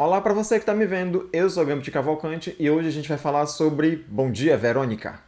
Olá para você que está me vendo, eu sou Gambit Cavalcante e hoje a gente vai falar sobre Bom Dia, Verônica.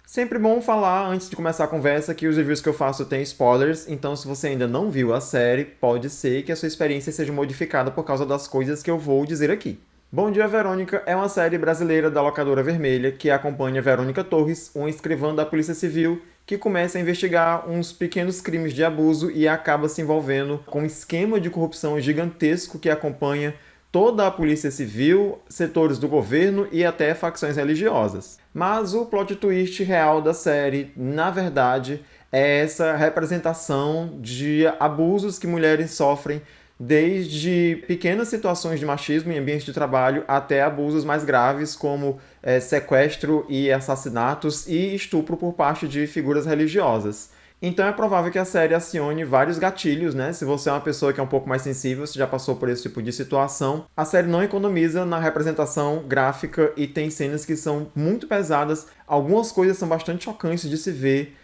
Sempre bom falar, antes de começar a conversa, que os reviews que eu faço têm spoilers, então se você ainda não viu a série, pode ser que a sua experiência seja modificada por causa das coisas que eu vou dizer aqui. Bom Dia, Verônica é uma série brasileira da locadora Vermelha que acompanha Verônica Torres, uma escrivã da Polícia Civil, que começa a investigar uns pequenos crimes de abuso e acaba se envolvendo com um esquema de corrupção gigantesco que acompanha toda a polícia civil, setores do governo e até facções religiosas. Mas o plot twist real da série, na verdade, é essa representação de abusos que mulheres sofrem, desde pequenas situações de machismo em ambiente de trabalho até abusos mais graves como sequestro e assassinatos e estupro por parte de figuras religiosas. Então é provável que a série acione vários gatilhos, né? Se você é uma pessoa que é um pouco mais sensível, se já passou por esse tipo de situação, a série não economiza na representação gráfica e tem cenas que são muito pesadas. Algumas coisas são bastante chocantes de se ver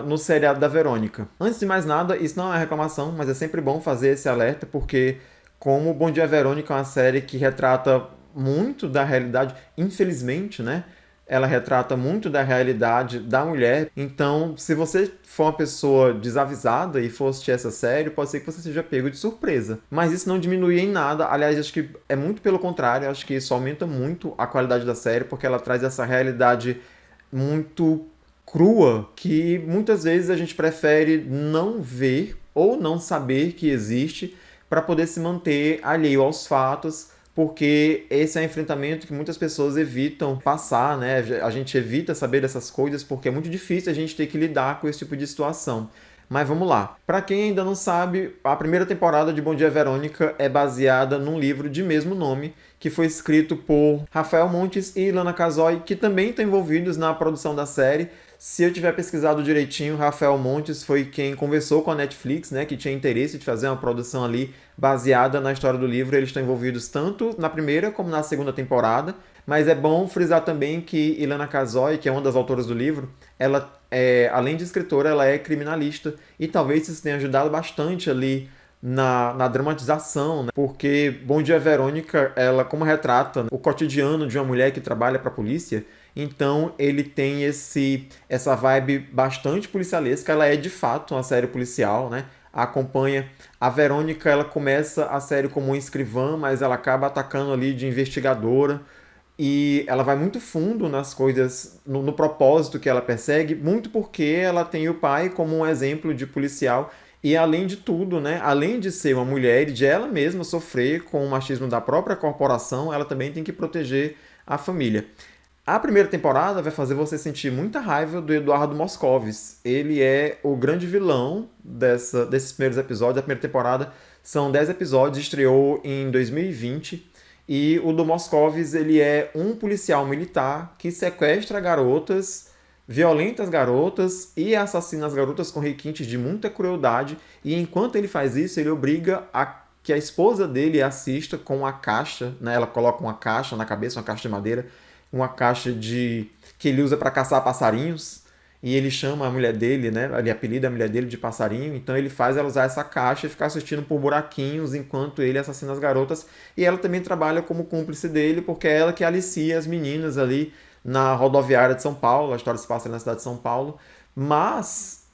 no seriado da Verônica. Antes de mais nada, isso não é reclamação, mas é sempre bom fazer esse alerta, porque como Bom Dia Verônica é uma série que retrata muito da realidade, infelizmente, né? Ela retrata muito da realidade da mulher. Então, se você for uma pessoa desavisada e for assistir essa série, pode ser que você seja pego de surpresa. Mas isso não diminui em nada. Aliás, acho que é muito pelo contrário. Acho que isso aumenta muito a qualidade da série, porque ela traz essa realidade muito crua que muitas vezes a gente prefere não ver ou não saber que existe para poder se manter alheio aos fatos, porque esse é um enfrentamento que muitas pessoas evitam passar, né? A gente evita saber dessas coisas porque é muito difícil a gente ter que lidar com esse tipo de situação. Mas vamos lá. Para quem ainda não sabe, a primeira temporada de Bom Dia Verônica é baseada num livro de mesmo nome, que foi escrito por Rafael Montes e Ilana Casoy, que também estão envolvidos na produção da série. Se eu tiver pesquisado direitinho, Rafael Montes foi quem conversou com a Netflix, né, que tinha interesse de fazer uma produção ali baseada na história do livro. Eles estão envolvidos tanto na primeira como na segunda temporada. Mas é bom frisar também que Ilana Casoy, que é uma das autoras do livro, ela além de escritora, ela é criminalista. E talvez isso tenha ajudado bastante ali na dramatização, né? Porque Bom Dia Verônica, ela como retrata o cotidiano de uma mulher que trabalha para a polícia, então ele tem essa vibe bastante policialesca. Ela é de fato uma série policial, né? Acompanha a Verônica, ela começa a série como uma escrivã, mas ela acaba atacando ali de investigadora e ela vai muito fundo nas coisas, no propósito que ela persegue, muito porque ela tem o pai como um exemplo de policial e além de tudo, né, além de ser uma mulher e de ela mesma sofrer com o machismo da própria corporação, ela também tem que proteger a família. A primeira temporada vai fazer você sentir muita raiva do Eduardo Moscovis. Ele é o grande vilão desses primeiros episódios. A primeira temporada são 10 episódios, estreou em 2020. E o do Moscovis, ele é um policial militar que sequestra garotas, violenta as garotas e assassina as garotas com requintes de muita crueldade. E enquanto ele faz isso, ele obriga que a esposa dele assista com uma caixa, né? Ela coloca uma caixa na cabeça, uma caixa de madeira, uma caixa que ele usa para caçar passarinhos, e ele chama a mulher dele, né? Ele apelida a mulher dele de passarinho, então ele faz ela usar essa caixa e ficar assistindo por buraquinhos enquanto ele assassina as garotas, e ela também trabalha como cúmplice dele, porque é ela que alicia as meninas ali na rodoviária de São Paulo. A história se passa na cidade de São Paulo, mas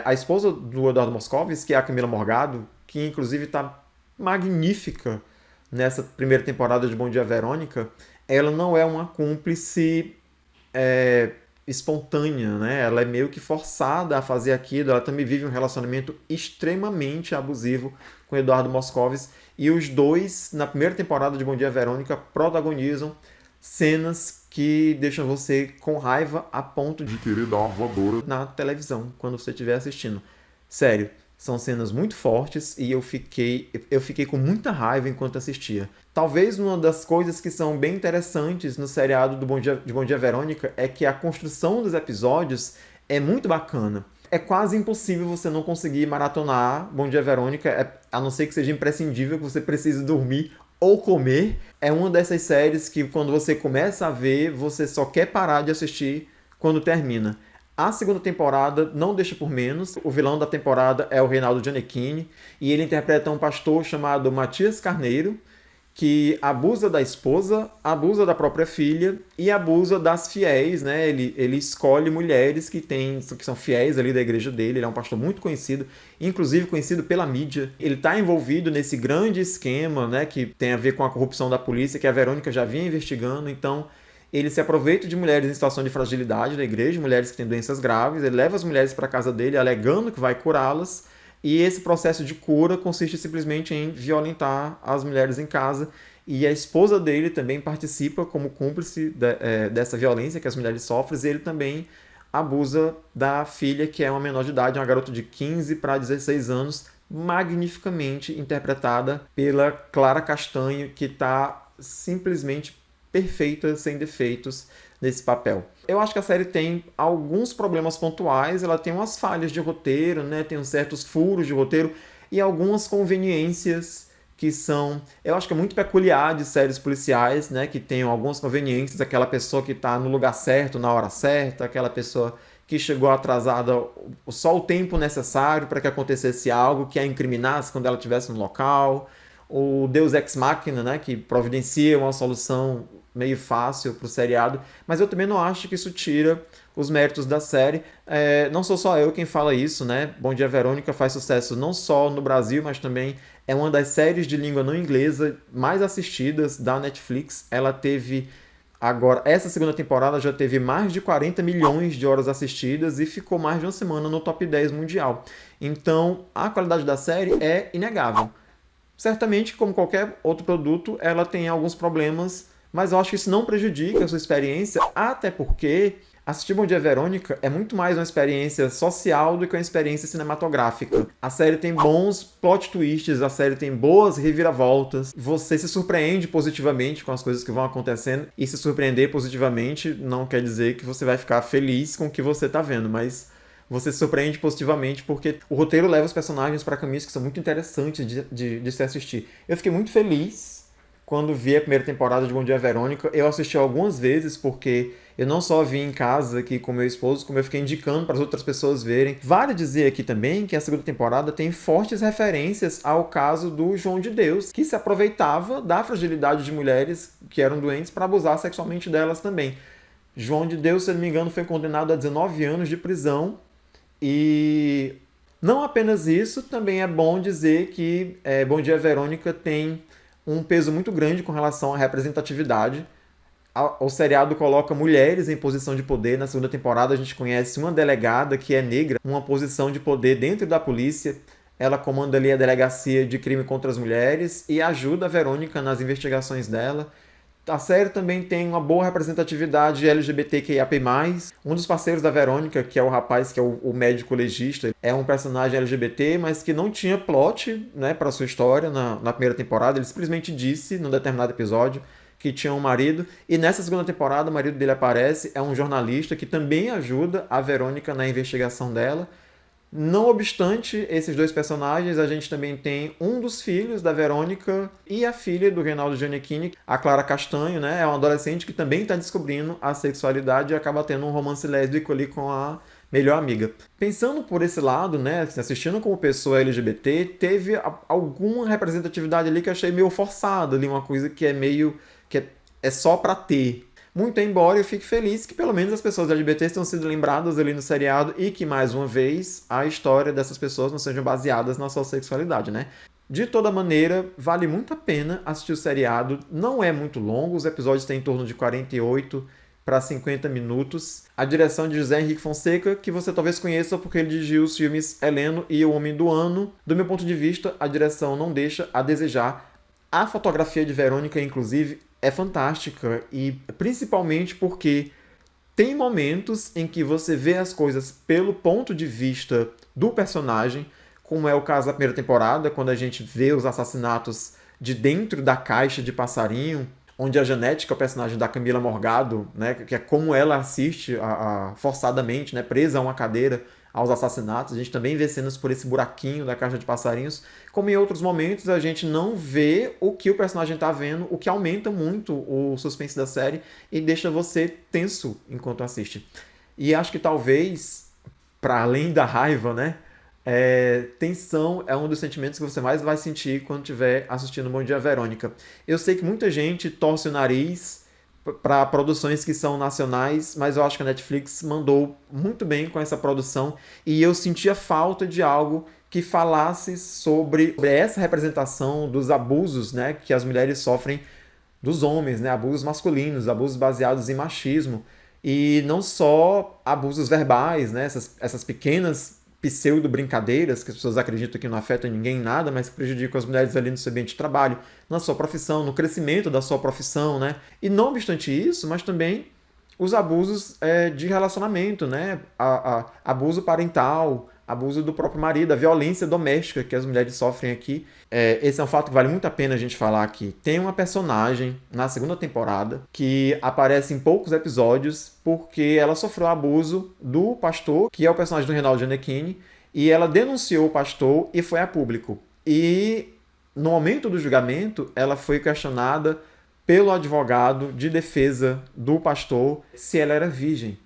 a esposa do Eduardo Moscovis, que é a Camila Morgado, que inclusive está magnífica nessa primeira temporada de Bom Dia Verônica, ela não é uma cúmplice espontânea, né? Ela é meio que forçada a fazer aquilo. Ela também vive um relacionamento extremamente abusivo com Eduardo Moscovis. E os dois, na primeira temporada de Bom Dia Verônica, protagonizam cenas que deixam você com raiva a ponto de querer dar uma voadora na televisão quando você estiver assistindo. Sério, são cenas muito fortes e eu fiquei com muita raiva enquanto assistia. Talvez uma das coisas que são bem interessantes no seriado de Bom Dia Verônica é que a construção dos episódios é muito bacana. É quase impossível você não conseguir maratonar Bom Dia Verônica, a não ser que seja imprescindível, que você precise dormir ou comer. É uma dessas séries que quando você começa a ver, você só quer parar de assistir quando termina. A segunda temporada não deixa por menos. O vilão da temporada é o Reinaldo Gianecchini e ele interpreta um pastor chamado Matias Carneiro, que abusa da esposa, abusa da própria filha e abusa das fiéis, né? Ele escolhe mulheres que são fiéis ali da igreja dele. Ele é um pastor muito conhecido, inclusive conhecido pela mídia. Ele está envolvido nesse grande esquema, né, que tem a ver com a corrupção da polícia, que a Verônica já vinha investigando. Então, ele se aproveita de mulheres em situação de fragilidade da igreja, mulheres que têm doenças graves. Ele leva as mulheres para a casa dele, alegando que vai curá-las. E esse processo de cura consiste simplesmente em violentar as mulheres em casa. E a esposa dele também participa como cúmplice dessa violência que as mulheres sofrem. E ele também abusa da filha, que é uma menor de idade, uma garota de 15 para 16 anos, magnificamente interpretada pela Clara Castanho, que está simplesmente perfeita, sem defeitos nesse papel. Eu acho que a série tem alguns problemas pontuais, ela tem umas falhas de roteiro, né? Tem uns certos furos de roteiro e algumas conveniências que são, eu acho que é muito peculiar de séries policiais, né? Que tem algumas conveniências, aquela pessoa que está no lugar certo, na hora certa, aquela pessoa que chegou atrasada só o tempo necessário para que acontecesse algo que a incriminasse quando ela estivesse no local. O Deus Ex Machina, né, que providencia uma solução meio fácil para o seriado, mas eu também não acho que isso tira os méritos da série. Não sou só eu quem fala isso, né? Bom Dia Verônica faz sucesso não só no Brasil, mas também é uma das séries de língua não inglesa mais assistidas da Netflix. Ela teve agora, essa segunda temporada já teve mais de 40 milhões de horas assistidas e ficou mais de uma semana no top 10 mundial. Então, a qualidade da série é inegável. Certamente, como qualquer outro produto, ela tem alguns problemas, mas eu acho que isso não prejudica a sua experiência, até porque assistir Bom Dia Verônica é muito mais uma experiência social do que uma experiência cinematográfica. A série tem bons plot twists, a série tem boas reviravoltas, você se surpreende positivamente com as coisas que vão acontecendo, e se surpreender positivamente não quer dizer que você vai ficar feliz com o que você está vendo, mas você se surpreende positivamente porque o roteiro leva os personagens para caminhos que são muito interessantes de se assistir. Eu fiquei muito feliz quando vi a primeira temporada de Bom Dia Verônica. Eu assisti algumas vezes porque eu não só vi em casa aqui com meu esposo, como eu fiquei indicando para as outras pessoas verem. Vale dizer aqui também que a segunda temporada tem fortes referências ao caso do João de Deus, que se aproveitava da fragilidade de mulheres que eram doentes para abusar sexualmente delas também. João de Deus, se eu não me engano, foi condenado a 19 anos de prisão. E não apenas isso, também é bom dizer que Bom Dia Verônica tem um peso muito grande com relação à representatividade. O seriado coloca mulheres em posição de poder. Na segunda temporada a gente conhece uma delegada que é negra, uma posição de poder dentro da polícia. Ela comanda ali a delegacia de crime contra as mulheres e ajuda a Verônica nas investigações dela. A série também tem uma boa representatividade LGBTQIAP+. Um dos parceiros da Verônica, que é o rapaz que é o médico legista, é um personagem LGBT, mas que não tinha plot, né, para sua história na primeira temporada. Ele simplesmente disse, num determinado episódio, que tinha um marido. E nessa segunda temporada, o marido dele aparece, é um jornalista que também ajuda a Verônica na investigação dela. Não obstante esses dois personagens, a gente também tem um dos filhos da Verônica e a filha do Reinaldo Gianecchini, a Clara Castanho, né? É uma adolescente que também está descobrindo a sexualidade e acaba tendo um romance lésbico ali com a melhor amiga. Pensando por esse lado, né, assistindo como pessoa LGBT, teve alguma representatividade ali que eu achei meio forçada, ali, uma coisa que é meio que é só para ter. Muito embora eu fique feliz que pelo menos as pessoas LGBT tenham sido lembradas ali no seriado e que, mais uma vez, a história dessas pessoas não sejam baseadas na sua sexualidade, né? De toda maneira, vale muito a pena assistir o seriado. Não é muito longo, os episódios têm em torno de 48 para 50 minutos. A direção de José Henrique Fonseca, que você talvez conheça porque ele dirigiu os filmes Heleno e O Homem do Ano. Do meu ponto de vista, a direção não deixa a desejar. A fotografia de Verônica, inclusive, é fantástica, e principalmente porque tem momentos em que você vê as coisas pelo ponto de vista do personagem, como é o caso da primeira temporada, quando a gente vê os assassinatos de dentro da caixa de passarinho, onde a Janete, que é o personagem da Camila Morgado, né, que é como ela assiste forçadamente, né, presa a uma cadeira, aos assassinatos. A gente também vê cenas por esse buraquinho da caixa de passarinhos. Como em outros momentos, a gente não vê o que o personagem está vendo, o que aumenta muito o suspense da série e deixa você tenso enquanto assiste. E acho que talvez, para além da raiva, né? Tensão é um dos sentimentos que você mais vai sentir quando estiver assistindo Bom Dia Verônica. Eu sei que muita gente torce o nariz para produções que são nacionais, mas eu acho que a Netflix mandou muito bem com essa produção e eu sentia falta de algo que falasse sobre essa representação dos abusos, né, que as mulheres sofrem dos homens, né, abusos masculinos, abusos baseados em machismo e não só abusos verbais, né, essas pequenas pseudo-brincadeiras que as pessoas acreditam que não afetam ninguém em nada, mas que prejudicam as mulheres ali no seu ambiente de trabalho, na sua profissão, no crescimento da sua profissão, né? E não obstante isso, mas também os abusos de relacionamento, né? Abuso parental, abuso do próprio marido, a violência doméstica que as mulheres sofrem aqui. Esse é um fato que vale muito a pena a gente falar aqui. Tem uma personagem na segunda temporada que aparece em poucos episódios porque ela sofreu abuso do pastor, que é o personagem do Reinaldo Gianecchini, e ela denunciou o pastor e foi a público. E no momento do julgamento, ela foi questionada pelo advogado de defesa do pastor se ela era virgem.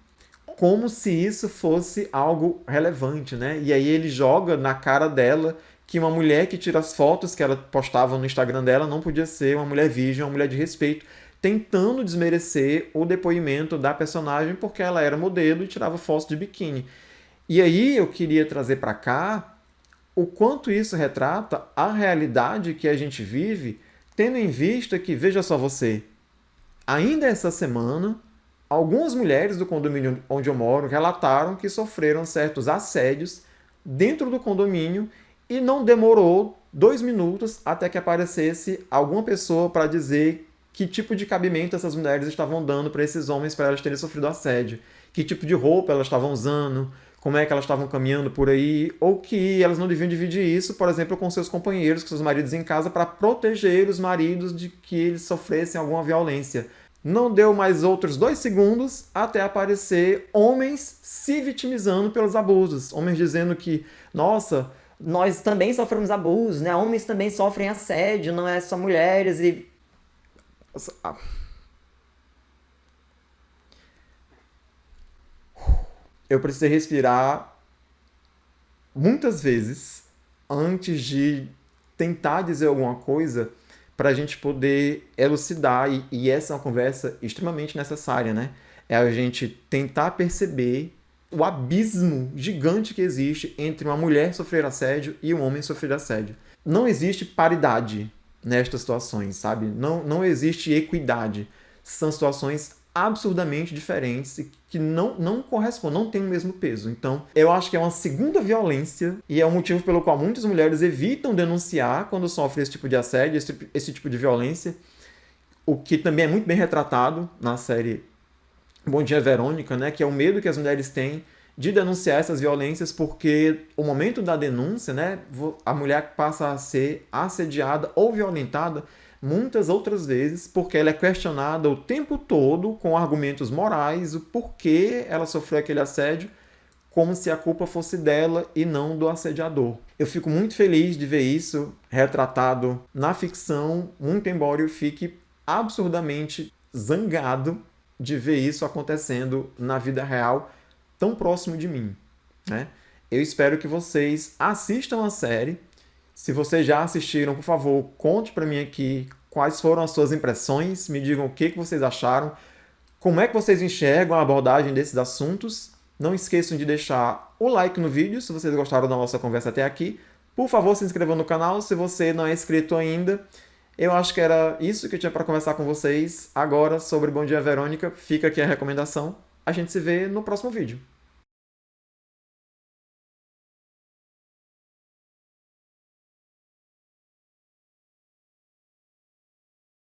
Como se isso fosse algo relevante, né? E aí ele joga na cara dela que uma mulher que tira as fotos que ela postava no Instagram dela não podia ser uma mulher virgem, uma mulher de respeito, tentando desmerecer o depoimento da personagem porque ela era modelo e tirava fotos de biquíni. E aí eu queria trazer para cá o quanto isso retrata a realidade que a gente vive, tendo em vista que, veja só você, ainda essa semana, algumas mulheres do condomínio onde eu moro relataram que sofreram certos assédios dentro do condomínio e não demorou 2 minutos até que aparecesse alguma pessoa para dizer que tipo de cabimento essas mulheres estavam dando para esses homens para elas terem sofrido assédio, que tipo de roupa elas estavam usando, como é que elas estavam caminhando por aí, ou que elas não deviam dividir isso, por exemplo, com seus companheiros, com seus maridos em casa, para proteger os maridos de que eles sofressem alguma violência. Não deu mais outros 2 segundos até aparecer homens se vitimizando pelos abusos. Homens dizendo que, nossa, Nós também sofremos abuso, né? Homens também sofrem assédio, não é só mulheres e eu precisei respirar muitas vezes antes de tentar dizer alguma coisa para a gente poder elucidar, e essa é uma conversa extremamente necessária, né? É a gente tentar perceber o abismo gigante que existe entre uma mulher sofrer assédio e um homem sofrer assédio. Não existe paridade nestas situações, sabe? Não existe equidade. São situações absurdamente diferentes e que não correspondem, não têm o mesmo peso. Então, eu acho que é uma segunda violência e é um motivo pelo qual muitas mulheres evitam denunciar quando sofrem esse tipo de assédio, esse tipo de violência, o que também é muito bem retratado na série Bom Dia Verônica, né, que é o medo que as mulheres têm de denunciar essas violências, porque o momento da denúncia, né, a mulher passa a ser assediada ou violentada muitas outras vezes, porque ela é questionada o tempo todo com argumentos morais, o porquê ela sofreu aquele assédio, como se a culpa fosse dela e não do assediador. Eu fico muito feliz de ver isso retratado na ficção, muito embora eu fique absurdamente zangado de ver isso acontecendo na vida real, tão próximo de mim, né? Eu espero que vocês assistam a série. Se vocês já assistiram, por favor, conte para mim aqui quais foram as suas impressões, me digam o que vocês acharam, como é que vocês enxergam a abordagem desses assuntos. Não esqueçam de deixar o like no vídeo se vocês gostaram da nossa conversa até aqui. Por favor, se inscreva no canal se você não é inscrito ainda. Eu acho que era isso que eu tinha para conversar com vocês agora sobre Bom Dia Verônica. Fica aqui a recomendação. A gente se vê no próximo vídeo.